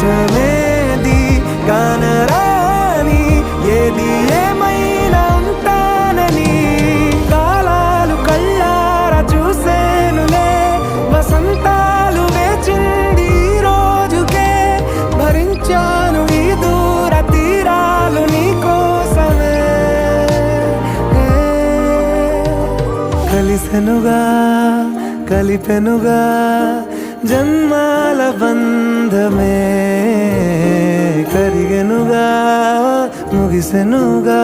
ఇష్టమేది కానరాని ఏది ఏమైనా ఉంటానని కాలాలు కళ్ళారా చూసేనులే వసంతాలు వేచింది ఈ రోజుకే భరించాను ఈ దూర తీరాలు నీ కోసమే కలిసెనుగా కలిపెనుగా జన్మాల బంధమే కరిగెనుగా ముగిసెనుగా